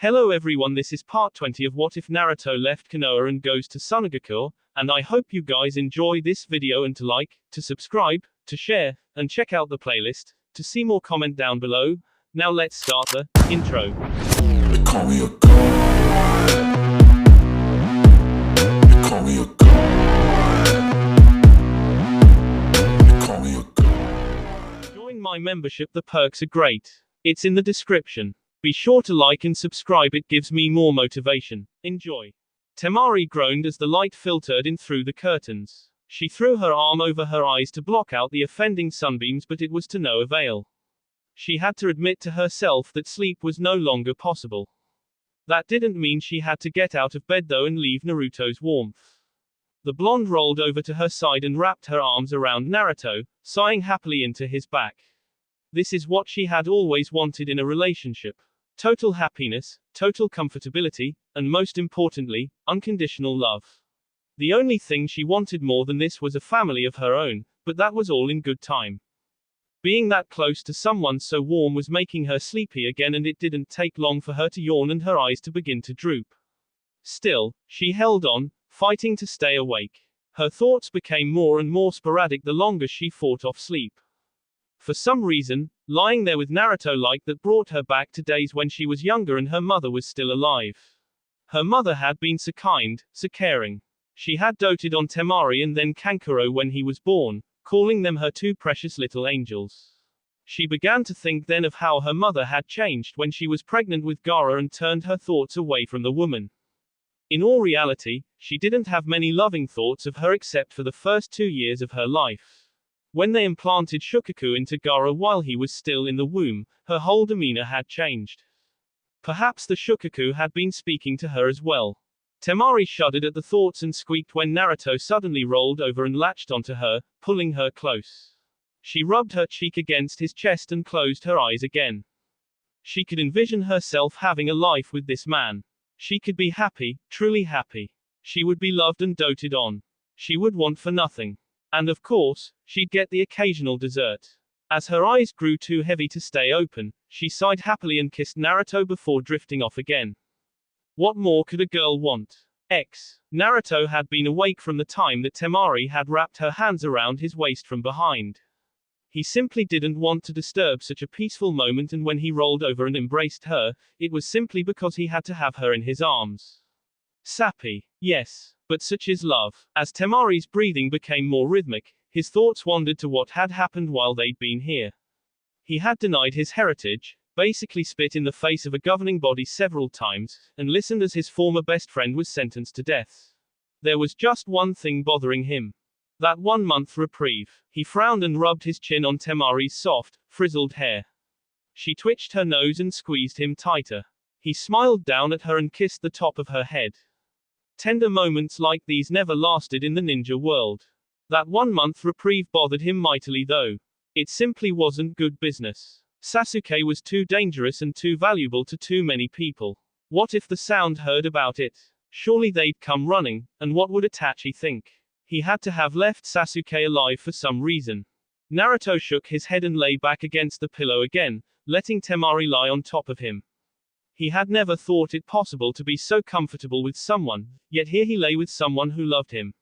Hello everyone, this is part 20 of What If Naruto Left Konoha and Goes to Sunagakure, and I hope you guys enjoy this video and to like, to subscribe, to share, and check out the playlist. To see more, comment down below. Now let's start the intro. They call me a god. They call me a god. They call me a god. Join my membership, the perks are great. It's in the description. Be sure to like and subscribe, it gives me more motivation. Enjoy. Temari groaned as the light filtered in through the curtains. She threw her arm over her eyes to block out the offending sunbeams, but it was to no avail. She had to admit to herself that sleep was no longer possible. That didn't mean she had to get out of bed though and leave Naruto's warmth. The blonde rolled over to her side and wrapped her arms around Naruto, sighing happily into his back. This is what she had always wanted in a relationship. Total happiness, total comfortability, and most importantly, unconditional love. The only thing she wanted more than this was a family of her own, but that was all in good time. Being that close to someone so warm was making her sleepy again, and it didn't take long for her to yawn and her eyes to begin to droop. Still, she held on, fighting to stay awake. Her thoughts became more and more sporadic the longer she fought off sleep. For some reason, lying there with Naruto like that brought her back to days when she was younger and her mother was still alive. Her mother had been so kind, so caring. She had doted on Temari and then Kankuro when he was born, calling them her two precious little angels. She began to think then of how her mother had changed when she was pregnant with Gaara and turned her thoughts away from the woman. In all reality, she didn't have many loving thoughts of her except for the first 2 years of her life. When they implanted Shukaku into Gaara while he was still in the womb, her whole demeanor had changed. Perhaps the Shukaku had been speaking to her as well. Temari shuddered at the thoughts and squeaked when Naruto suddenly rolled over and latched onto her, pulling her close. She rubbed her cheek against his chest and closed her eyes again. She could envision herself having a life with this man. She could be happy, truly happy. She would be loved and doted on. She would want for nothing. And of course, she'd get the occasional dessert. As her eyes grew too heavy to stay open, she sighed happily and kissed Naruto before drifting off again. What more could a girl want? Naruto had been awake from the time that Temari had wrapped her hands around his waist from behind. He simply didn't want to disturb such a peaceful moment, and when he rolled over and embraced her, it was simply because he had to have her in his arms. Sappy, yes, but such is love. As Temari's breathing became more rhythmic, his thoughts wandered to what had happened while they'd been here. He had denied his heritage, basically spit in the face of a governing body several times, and listened as his former best friend was sentenced to death. There was just one thing bothering him. That 1 month reprieve. He frowned and rubbed his chin on Temari's soft, frizzled hair. She twitched her nose and squeezed him tighter. He smiled down at her and kissed the top of her head. Tender moments like these never lasted in the ninja world. That 1 month reprieve bothered him mightily though. It simply wasn't good business. Sasuke was too dangerous and too valuable to too many people. What if the Sound heard about it? Surely they'd come running, and what would Itachi think? He had to have left Sasuke alive for some reason. Naruto shook his head and lay back against the pillow again, letting Temari lie on top of him. He had never thought it possible to be so comfortable with someone, yet here he lay with someone who loved him.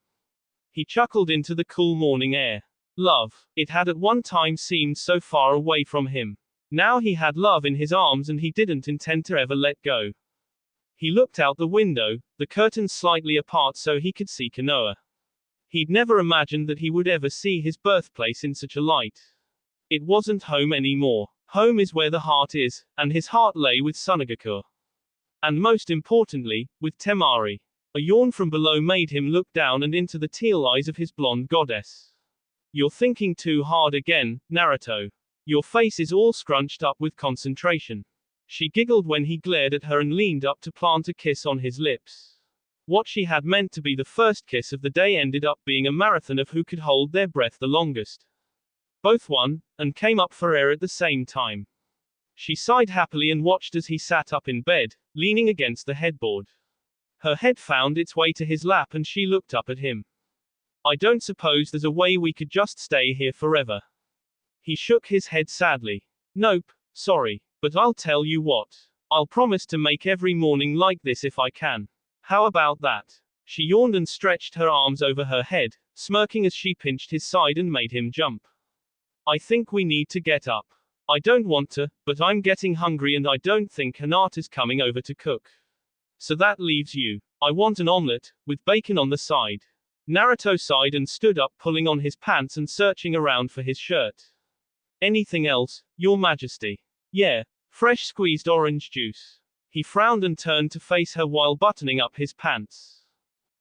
He chuckled into the cool morning air. Love. It had at one time seemed so far away from him. Now he had love in his arms and he didn't intend to ever let go. He looked out the window, the curtains slightly apart so he could see Konoha. He'd never imagined that he would ever see his birthplace in such a light. It wasn't home anymore. Home is where the heart is, and his heart lay with Sunagakure. And most importantly, with Temari. A yawn from below made him look down and into the teal eyes of his blonde goddess. You're thinking too hard again, Naruto. Your face is all scrunched up with concentration. She giggled when he glared at her and leaned up to plant a kiss on his lips. What she had meant to be the first kiss of the day ended up being a marathon of who could hold their breath the longest. Both won, and came up for air at the same time. She sighed happily and watched as he sat up in bed, leaning against the headboard. Her head found its way to his lap and she looked up at him. I don't suppose there's a way we could just stay here forever. He shook his head sadly. Nope, sorry, but I'll tell you what. I'll promise to make every morning like this if I can. How about that? She yawned and stretched her arms over her head, smirking as she pinched his side and made him jump. I think we need to get up. I don't want to, but I'm getting hungry and I don't think Hinata's coming over to cook. So that leaves you. I want an omelette, with bacon on the side. Naruto sighed and stood up, pulling on his pants and searching around for his shirt. Anything else, Your Majesty? Yeah, fresh squeezed orange juice. He frowned and turned to face her while buttoning up his pants.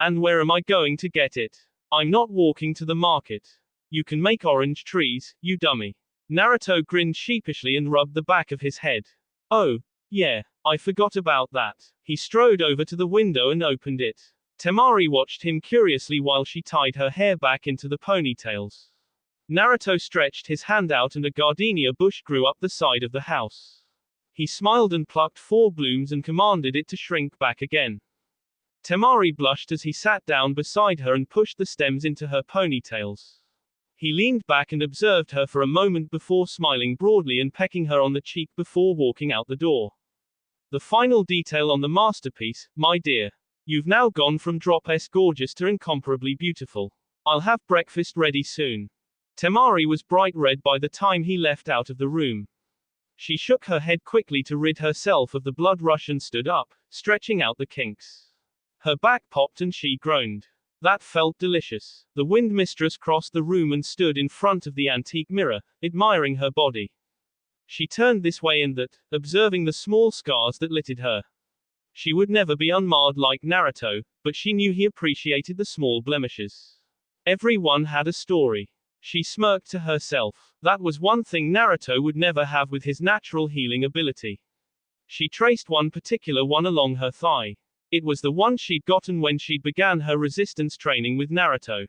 And where am I going to get it? I'm not walking to the market. You can make orange trees, you dummy. Naruto grinned sheepishly and rubbed the back of his head. Oh, yeah, I forgot about that. He strode over to the window and opened it. Temari watched him curiously while she tied her hair back into the ponytails. Naruto stretched his hand out and a gardenia bush grew up the side of the house. He smiled and plucked 4 blooms and commanded it to shrink back again. Temari blushed as he sat down beside her and pushed the stems into her ponytails. He leaned back and observed her for a moment before smiling broadly and pecking her on the cheek before walking out the door. The final detail on the masterpiece, my dear. You've now gone from drop-esque gorgeous to incomparably beautiful. I'll have breakfast ready soon. Temari was bright red by the time he left out of the room. She shook her head quickly to rid herself of the blood rush and stood up, stretching out the kinks. Her back popped and she groaned. That felt delicious. The wind mistress crossed the room and stood in front of the antique mirror, admiring her body. She turned this way and that, observing the small scars that littered her. She would never be unmarred like Naruto, but she knew he appreciated the small blemishes. Everyone had a story. She smirked to herself. That was one thing Naruto would never have with his natural healing ability. She traced one particular one along her thigh. It was the one she'd gotten when she'd began her resistance training with Naruto.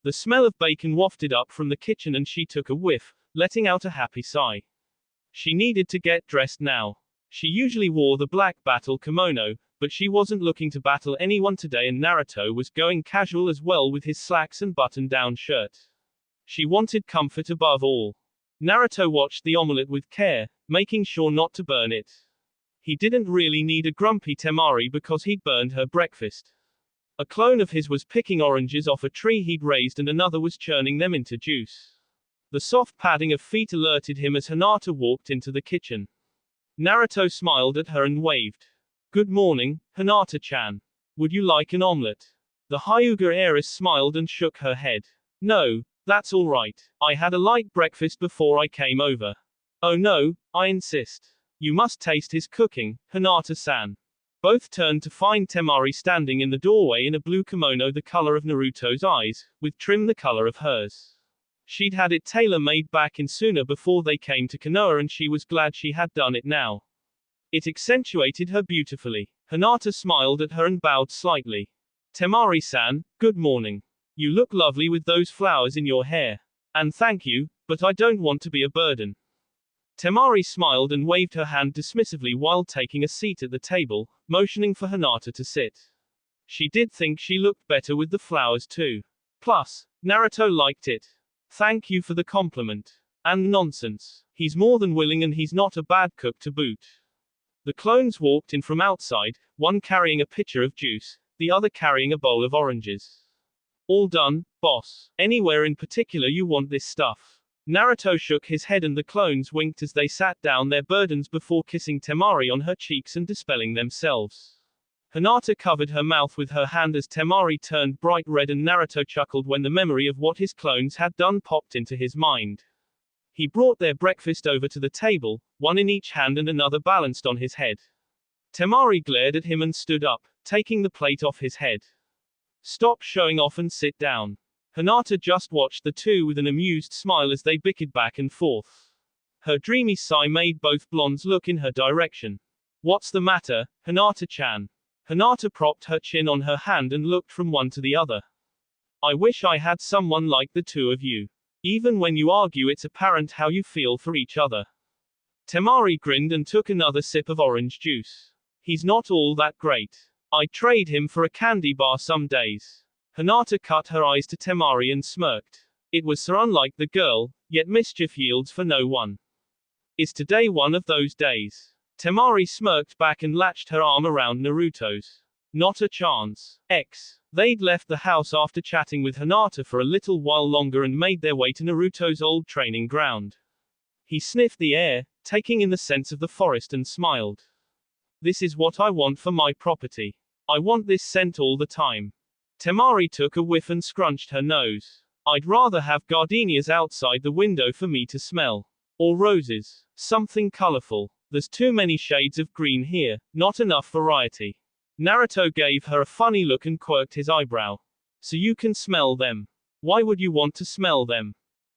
The smell of bacon wafted up from the kitchen and she took a whiff, letting out a happy sigh. She needed to get dressed now. She usually wore the black battle kimono, but she wasn't looking to battle anyone today and Naruto was going casual as well with his slacks and button-down shirt. She wanted comfort above all. Naruto watched the omelette with care, making sure not to burn it. He didn't really need a grumpy Temari because he'd burned her breakfast. A clone of his was picking oranges off a tree he'd raised and another was churning them into juice. The soft padding of feet alerted him as Hinata walked into the kitchen. Naruto smiled at her and waved. Good morning, Hinata-chan. Would you like an omelette? The Hyuga heiress smiled and shook her head. No, that's all right. I had a light breakfast before I came over. Oh no, I insist. You must taste his cooking, Hinata-san. Both turned to find Temari standing in the doorway in a blue kimono the color of Naruto's eyes, with trim the color of hers. She'd had it tailor-made back in Suna before they came to Konoha and she was glad she had done it now. It accentuated her beautifully. Hinata smiled at her and bowed slightly. Temari-san, good morning. You look lovely with those flowers in your hair. And thank you, but I don't want to be a burden. Temari smiled and waved her hand dismissively while taking a seat at the table, motioning for Hinata to sit. She did think she looked better with the flowers too. Plus, Naruto liked it. Thank you for the compliment. And nonsense. He's more than willing and he's not a bad cook to boot. The clones walked in from outside, one carrying a pitcher of juice, the other carrying a bowl of oranges. All done, boss. Anywhere in particular you want this stuff? Naruto shook his head and the clones winked as they sat down their burdens before kissing Temari on her cheeks and dispelling themselves. Hinata covered her mouth with her hand as Temari turned bright red and Naruto chuckled when the memory of what his clones had done popped into his mind. He brought their breakfast over to the table, one in each hand and another balanced on his head. Temari glared at him and stood up, taking the plate off his head. Stop showing off and sit down. Hinata just watched the two with an amused smile as they bickered back and forth. Her dreamy sigh made both blondes look in her direction. What's the matter, Hinata-chan? Hinata propped her chin on her hand and looked from one to the other. I wish I had someone like the two of you. Even when you argue it's apparent how you feel for each other. Temari grinned and took another sip of orange juice. He's not all that great. I'd trade him for a candy bar some days. Hinata cut her eyes to Temari and smirked. It was so unlike the girl, yet mischief yields for no one. Is today one of those days? Temari smirked back and latched her arm around Naruto's. Not a chance. They'd left the house after chatting with Hinata for a little while longer and made their way to Naruto's old training ground. He sniffed the air, taking in the scents of the forest and smiled. This is what I want for my property. I want this scent all the time. Temari took a whiff and scrunched her nose. I'd rather have gardenias outside the window for me to smell. Or roses. Something colorful. There's too many shades of green here, not enough variety. Naruto gave her a funny look and quirked his eyebrow. So you can smell them. Why would you want to smell them?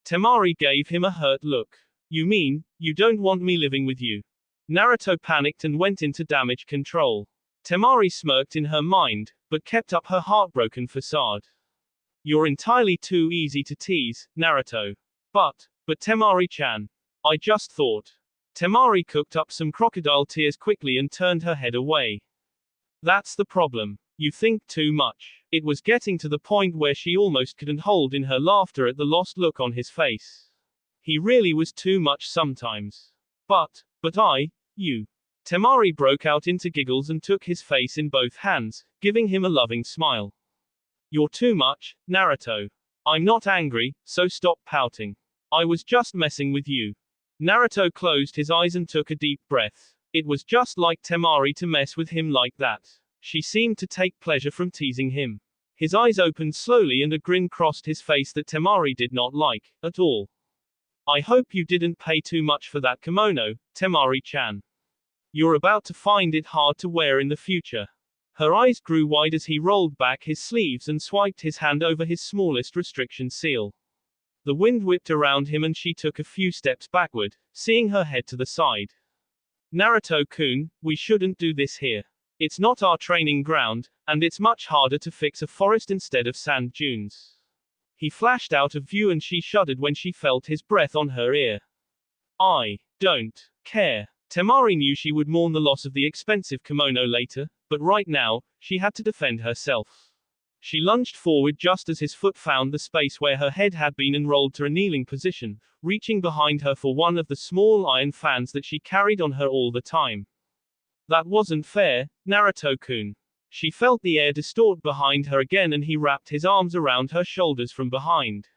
Temari gave him a hurt look. You mean, you don't want me living with you? Naruto panicked and went into damage control. Temari smirked in her mind, but kept up her heartbroken facade. You're entirely too easy to tease, Naruto. But Temari-chan. I just thought. Temari cooked up some crocodile tears quickly and turned her head away. That's the problem. You think too much. It was getting to the point where she almost couldn't hold in her laughter at the lost look on his face. He really was too much sometimes. But you. Temari broke out into giggles and took his face in both hands, giving him a loving smile. You're too much, Naruto. I'm not angry, so stop pouting. I was just messing with you. Naruto closed his eyes and took a deep breath. It was just like Temari to mess with him like that. She seemed to take pleasure from teasing him. His eyes opened slowly and a grin crossed his face that Temari did not like, at all. I hope you didn't pay too much for that kimono, Temari-chan. You're about to find it hard to wear in the future. Her eyes grew wide as he rolled back his sleeves and swiped his hand over his smallest restriction seal. The wind whipped around him and she took a few steps backward, seeing her head to the side. Naruto-kun, we shouldn't do this here. It's not our training ground, and it's much harder to fix a forest instead of sand dunes. He flashed out of view and she shuddered when she felt his breath on her ear. I don't care. Temari knew she would mourn the loss of the expensive kimono later, but right now, she had to defend herself. She lunged forward just as his foot found the space where her head had been and rolled to a kneeling position, reaching behind her for one of the small iron fans that she carried on her all the time. That wasn't fair, Naruto-kun. She felt the air distort behind her again and he wrapped his arms around her shoulders from behind.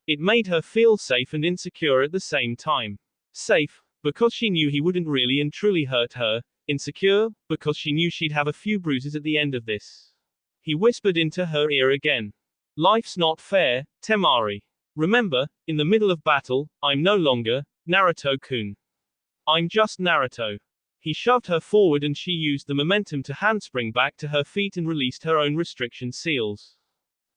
It made her feel safe and insecure at the same time. Safe, because she knew he wouldn't really and truly hurt her. Insecure, because she knew she'd have a few bruises at the end of this. He whispered into her ear again. Life's not fair, Temari. Remember, in the middle of battle, I'm no longer Naruto-kun. I'm just Naruto. He shoved her forward and she used the momentum to handspring back to her feet and released her own restriction seals.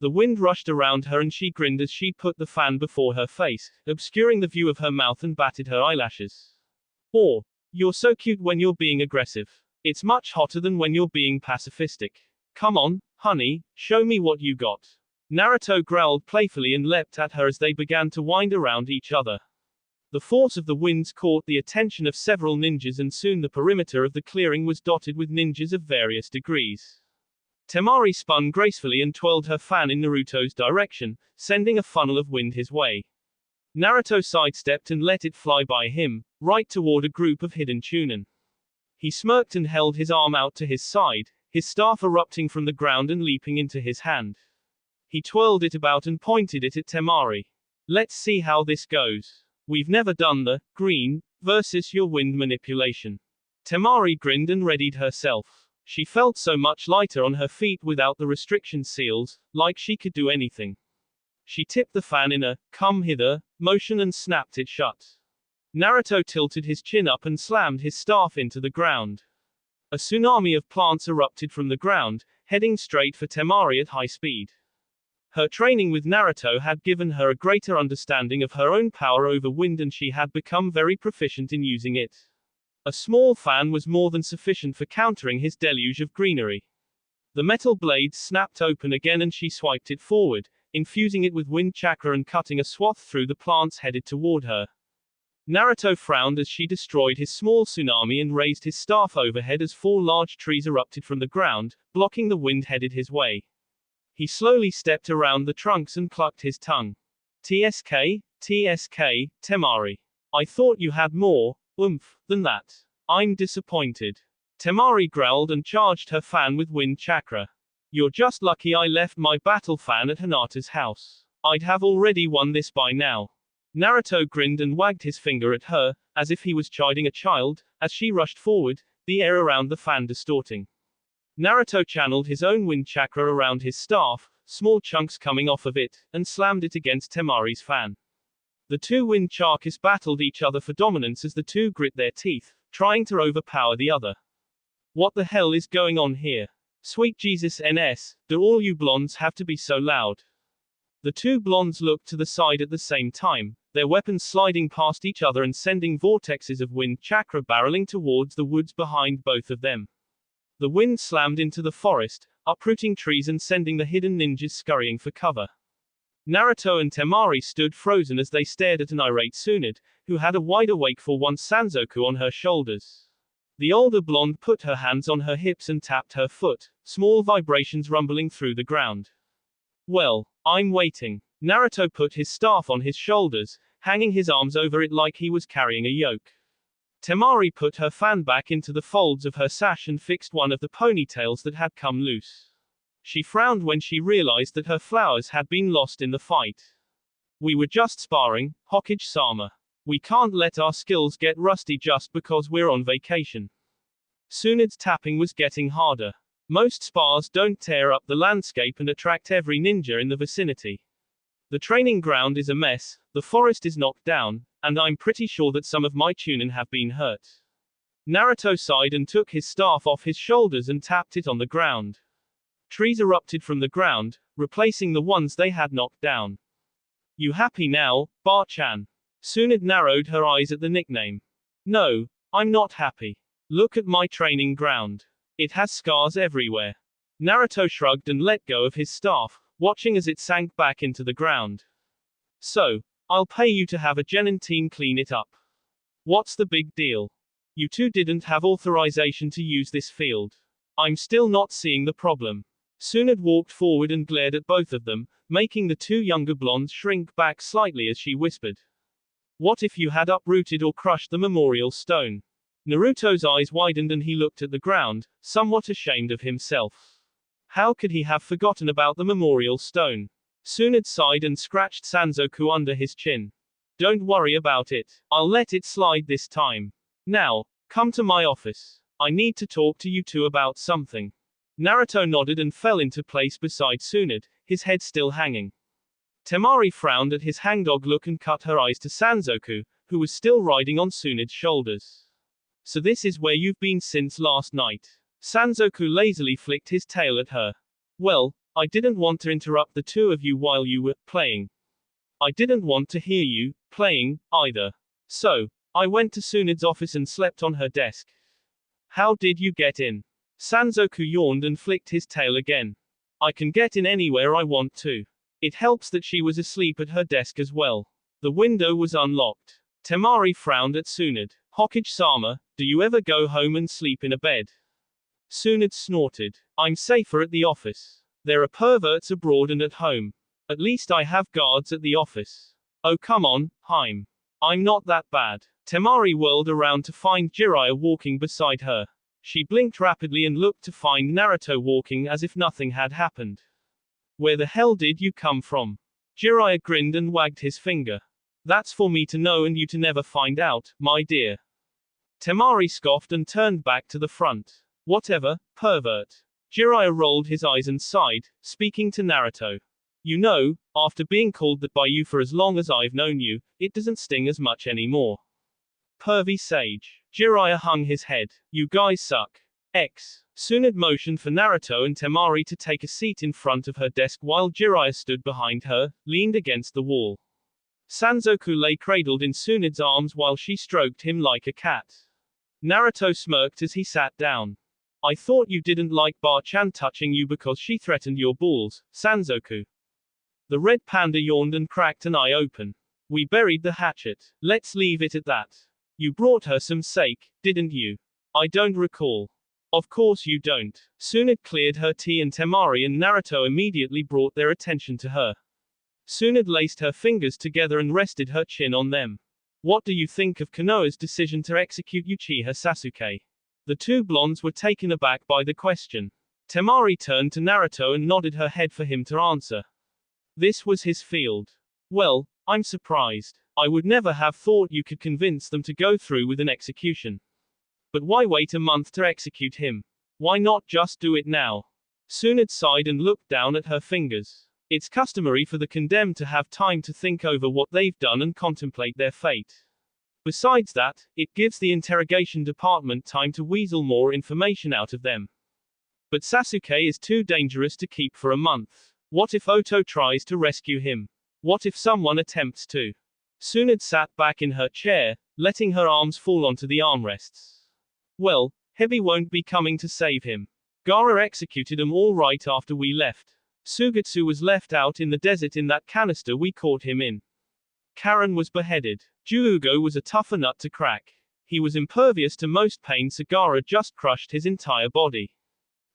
The wind rushed around her and she grinned as she put the fan before her face, obscuring the view of her mouth and batted her eyelashes. Or, you're so cute when you're being aggressive. It's much hotter than when you're being pacifistic. Come on, honey, show me what you got. Naruto growled playfully and leapt at her as they began to wind around each other. The force of the winds caught the attention of several ninjas and soon the perimeter of the clearing was dotted with ninjas of various degrees. Temari spun gracefully and twirled her fan in Naruto's direction, sending a funnel of wind his way. Naruto sidestepped and let it fly by him, right toward a group of hidden chunin. He smirked and held his arm out to his side, his staff erupting from the ground and leaping into his hand. He twirled it about and pointed it at Temari. Let's see how this goes. We've never done the green versus your wind manipulation. Temari grinned and readied herself. She felt so much lighter on her feet without the restriction seals, like she could do anything. She tipped the fan in a come hither motion and snapped it shut. Naruto tilted his chin up and slammed his staff into the ground. A tsunami of plants erupted from the ground, heading straight for Temari at high speed. Her training with Naruto had given her a greater understanding of her own power over wind and she had become very proficient in using it. A small fan was more than sufficient for countering his deluge of greenery. The metal blades snapped open again and she swiped it forward, infusing it with wind chakra and cutting a swath through the plants headed toward her. Naruto frowned as she destroyed his small tsunami and raised his staff overhead as 4 large trees erupted from the ground, blocking the wind headed his way. He slowly stepped around the trunks and clucked his tongue. TSK, Temari. I thought you had more oomph than that. I'm disappointed. Temari growled and charged her fan with wind chakra. You're just lucky I left my battle fan at Hinata's house. I'd have already won this by now. Naruto grinned and wagged his finger at her, as if he was chiding a child, as she rushed forward, the air around the fan distorting. Naruto channeled his own wind chakra around his staff, small chunks coming off of it, and slammed it against Temari's fan. The two wind chakras battled each other for dominance as the two grit their teeth, trying to overpower the other. What the hell is going on here? Sweet Jesus NS, do all you blondes have to be so loud? The two blondes looked to the side at the same time, their weapons sliding past each other and sending vortexes of wind chakra barreling towards the woods behind both of them. The wind slammed into the forest, uprooting trees and sending the hidden ninjas scurrying for cover. Naruto and Temari stood frozen as they stared at an irate Tsunade, who had a wide awake for once Sanzoku on her shoulders. The older blonde put her hands on her hips and tapped her foot, small vibrations rumbling through the ground. Well, I'm waiting. Naruto put his staff on his shoulders, hanging his arms over it like he was carrying a yoke. Temari put her fan back into the folds of her sash and fixed one of the ponytails that had come loose. She frowned when she realized that her flowers had been lost in the fight. We were just sparring, Hokage-sama. We can't let our skills get rusty just because we're on vacation. Tsunade's tapping was getting harder. Most spars don't tear up the landscape and attract every ninja in the vicinity. The training ground is a mess, the forest is knocked down, and I'm pretty sure that some of my chunin have been hurt. Naruto sighed and took his staff off his shoulders and tapped it on the ground. Trees erupted from the ground, replacing the ones they had knocked down. You happy now, Bar-chan? Tsunade narrowed her eyes at the nickname. No, I'm not happy. Look at my training ground. It has scars everywhere. Naruto shrugged and let go of his staff, watching as it sank back into the ground. So, I'll pay you to have a genin team clean it up. What's the big deal? You two didn't have authorization to use this field. I'm still not seeing the problem. Tsunade walked forward and glared at both of them, making the two younger blondes shrink back slightly as she whispered. What if you had uprooted or crushed the memorial stone? Naruto's eyes widened and he looked at the ground, somewhat ashamed of himself. How could he have forgotten about the memorial stone? Tsunade sighed and scratched Sanzoku under his chin. Don't worry about it. I'll let it slide this time. Now, come to my office. I need to talk to you two about something. Naruto nodded and fell into place beside Tsunade, his head still hanging. Temari frowned at his hangdog look and cut her eyes to Sanzoku, who was still riding on Tsunade's shoulders. So this is where you've been since last night. Sanzoku lazily flicked his tail at her. Well, I didn't want to interrupt the two of you while you were playing. I didn't want to hear you playing either. So, I went to Tsunade's office and slept on her desk. How did you get in? Sanzoku yawned and flicked his tail again. I can get in anywhere I want to. It helps that she was asleep at her desk as well. The window was unlocked. Temari frowned at Tsunade. Hokage-sama, do you ever go home and sleep in a bed? Tsunade snorted. I'm safer at the office. There are perverts abroad and at home. At least I have guards at the office. Oh come on, Haim. I'm not that bad. Temari whirled around to find Jiraiya walking beside her. She blinked rapidly and looked to find Naruto walking as if nothing had happened. Where the hell did you come from? Jiraiya grinned and wagged his finger. That's for me to know and you to never find out, my dear. Temari scoffed and turned back to the front. Whatever, pervert. Jiraiya rolled his eyes and sighed, speaking to Naruto. You know, after being called that by you for as long as I've known you, it doesn't sting as much anymore. Pervy sage. Jiraiya hung his head. You guys suck. Tsunade motioned for Naruto and Temari to take a seat in front of her desk while Jiraiya stood behind her, leaned against the wall. Sanzoku lay cradled in Tsunade's arms while she stroked him like a cat. Naruto smirked as he sat down. I thought you didn't like Bar-chan touching you because she threatened your balls, Sanzoku. The red panda yawned and cracked an eye open. We buried the hatchet. Let's leave it at that. You brought her some sake, didn't you? I don't recall. Of course you don't. Tsunade cleared her tea and Temari and Naruto immediately brought their attention to her. Tsunade laced her fingers together and rested her chin on them. What do you think of Konoha's decision to execute Uchiha Sasuke? The two blondes were taken aback by the question. Temari turned to Naruto and nodded her head for him to answer. This was his field. Well, I'm surprised. I would never have thought you could convince them to go through with an execution. But why wait a month to execute him? Why not just do it now? Tsunade sighed and looked down at her fingers. It's customary for the condemned to have time to think over what they've done and contemplate their fate. Besides that, it gives the interrogation department time to weasel more information out of them. But Sasuke is too dangerous to keep for a month. What if Oto tries to rescue him? What if someone attempts to? Tsunade sat back in her chair, letting her arms fall onto the armrests. Well, Hebi won't be coming to save him. Gaara executed him all right after we left. Sugetsu was left out in the desert in that canister we caught him in. Karen was beheaded. Juugo was a tougher nut to crack. He was impervious to most pain, so Gaara just crushed his entire body.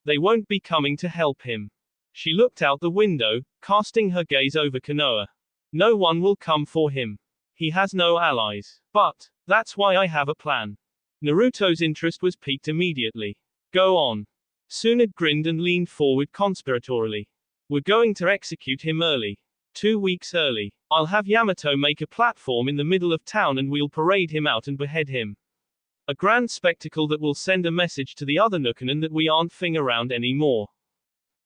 They won't be coming to help him. She looked out the window, casting her gaze over Konoha. No one will come for him. He has no allies. But that's why I have a plan. Naruto's interest was piqued immediately. Go on. Tsunade grinned and leaned forward conspiratorially. We're going to execute him early. 2 weeks early. I'll have Yamato make a platform in the middle of town and we'll parade him out and behead him. A grand spectacle that will send a message to the other Nukenin that we aren't fing around anymore.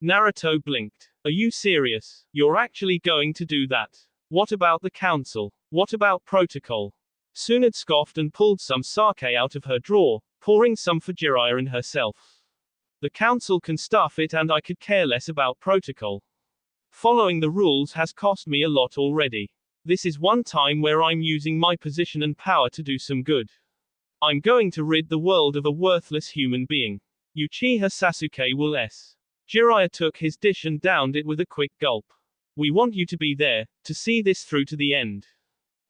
Naruto blinked. Are you serious? You're actually going to do that? What about the council? What about protocol? Tsunade scoffed and pulled some sake out of her drawer, pouring some for Jiraiya and herself. The council can stuff it and I could care less about protocol. Following the rules has cost me a lot already. This is one time where I'm using my position and power to do some good. I'm going to rid the world of a worthless human being. Uchiha Sasuke will s. Jiraiya took his dish and downed it with a quick gulp. We want you to be there, to see this through to the end.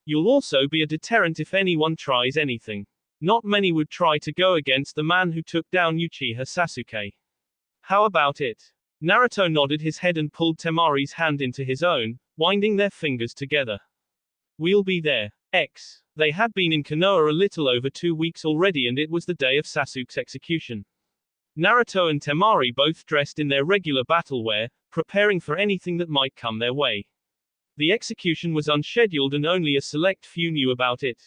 You'll also be a deterrent if anyone tries anything. Not many would try to go against the man who took down Uchiha Sasuke. How about it? Naruto nodded his head and pulled Temari's hand into his own, winding their fingers together. We'll be there. They had been in Konoha a little over 2 weeks already and it was the day of Sasuke's execution. Naruto and Temari both dressed in their regular battle wear, preparing for anything that might come their way. The execution was unscheduled and only a select few knew about it.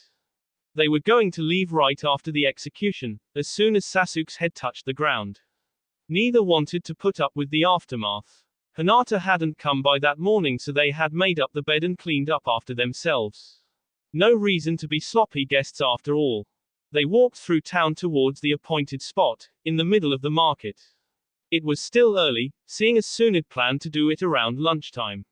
They were going to leave right after the execution, as soon as Sasuke's head touched the ground. Neither wanted to put up with the aftermath. Hinata hadn't come by that morning, so they had made up the bed and cleaned up after themselves. No reason to be sloppy guests after all. They walked through town towards the appointed spot, in the middle of the market. It was still early, seeing as Tsunade planned to do it around lunchtime.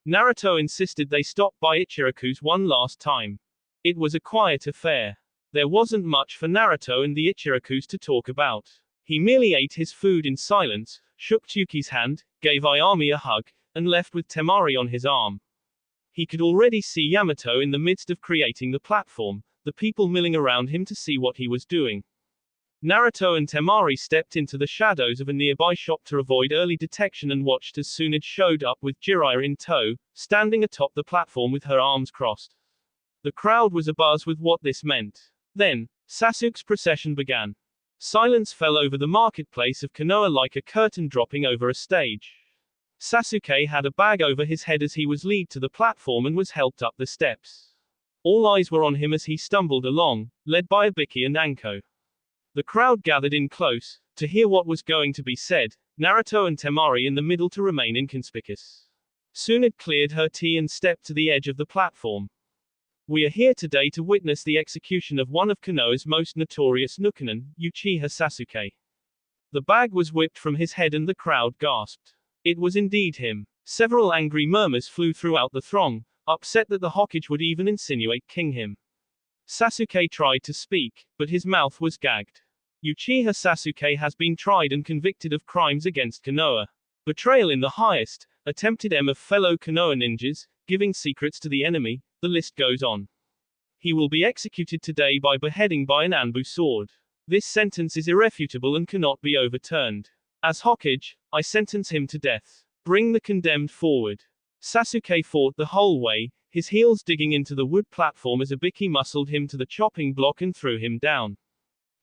Naruto insisted they stop by Ichiraku's one last time. It was a quiet affair. There wasn't much for Naruto and the Ichirakus to talk about. He merely ate his food in silence, shook Tsuki's hand, gave Ayami a hug, and left with Temari on his arm. He could already see Yamato in the midst of creating the platform, the people milling around him to see what he was doing. Naruto and Temari stepped into the shadows of a nearby shop to avoid early detection and watched as Tsunade showed up with Jiraiya in tow, standing atop the platform with her arms crossed. The crowd was abuzz with what this meant. Then, Sasuke's procession began. Silence fell over the marketplace of Konoha like a curtain dropping over a stage. Sasuke had a bag over his head as he was led to the platform and was helped up the steps. All eyes were on him as he stumbled along, led by Ibiki and Anko. The crowd gathered in close, to hear what was going to be said, Naruto and Temari in the middle to remain inconspicuous. Tsunade cleared her tea and stepped to the edge of the platform. We are here today to witness the execution of one of Konoha's most notorious Nukenin, Uchiha Sasuke. The bag was whipped from his head and the crowd gasped. It was indeed him. Several angry murmurs flew throughout the throng, upset that the Hokage would even insinuate king him. Sasuke tried to speak, but his mouth was gagged. Uchiha Sasuke has been tried and convicted of crimes against Konoha. Betrayal in the highest, attempted of fellow Konoha ninjas, giving secrets to the enemy, the list goes on. He will be executed today by beheading by an Anbu sword. This sentence is irrefutable and cannot be overturned. As Hokage, I sentence him to death. Bring the condemned forward. Sasuke fought the whole way, his heels digging into the wood platform as Ibiki muscled him to the chopping block and threw him down.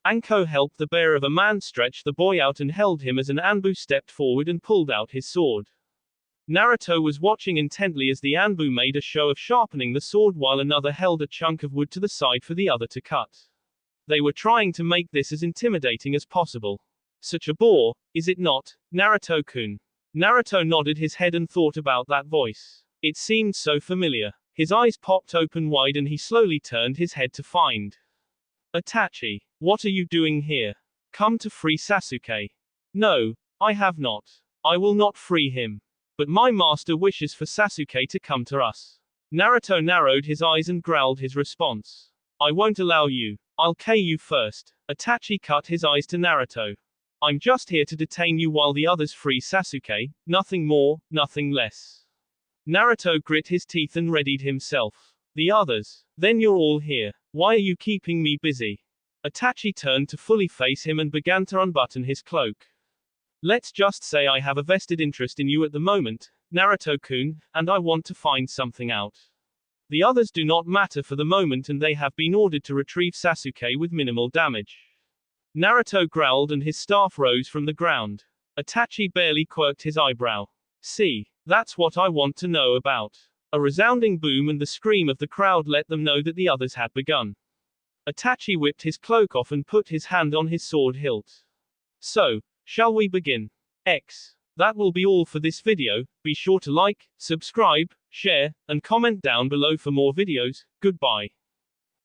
Anko helped the bear of a man stretch the boy out and held him as an Anbu stepped forward and pulled out his sword. Naruto was watching intently as the Anbu made a show of sharpening the sword while another held a chunk of wood to the side for the other to cut. They were trying to make this as intimidating as possible. Such a bore, is it not, Naruto-kun? Naruto nodded his head and thought about that voice. It seemed so familiar. His eyes popped open wide and he slowly turned his head to find Itachi. What are you doing here? Come to free Sasuke. No, I have not. I will not free him. But my master wishes for Sasuke to come to us. Naruto narrowed his eyes and growled his response. I won't allow you. I'll kill you first. Itachi cut his eyes to Naruto. I'm just here to detain you while the others free Sasuke, nothing more, nothing less. Naruto grit his teeth and readied himself. The others? Then you're all here. Why are you keeping me busy? Itachi turned to fully face him and began to unbutton his cloak. Let's just say I have a vested interest in you at the moment, Naruto-kun, and I want to find something out. The others do not matter for the moment and they have been ordered to retrieve Sasuke with minimal damage. Naruto growled and his staff rose from the ground. Itachi barely quirked his eyebrow. See, that's what I want to know about. A resounding boom and the scream of the crowd let them know that the others had begun. Itachi whipped his cloak off and put his hand on his sword hilt. So, shall we begin? That will be all for this video. Be sure to like, subscribe, share, and comment down below for more videos. Goodbye.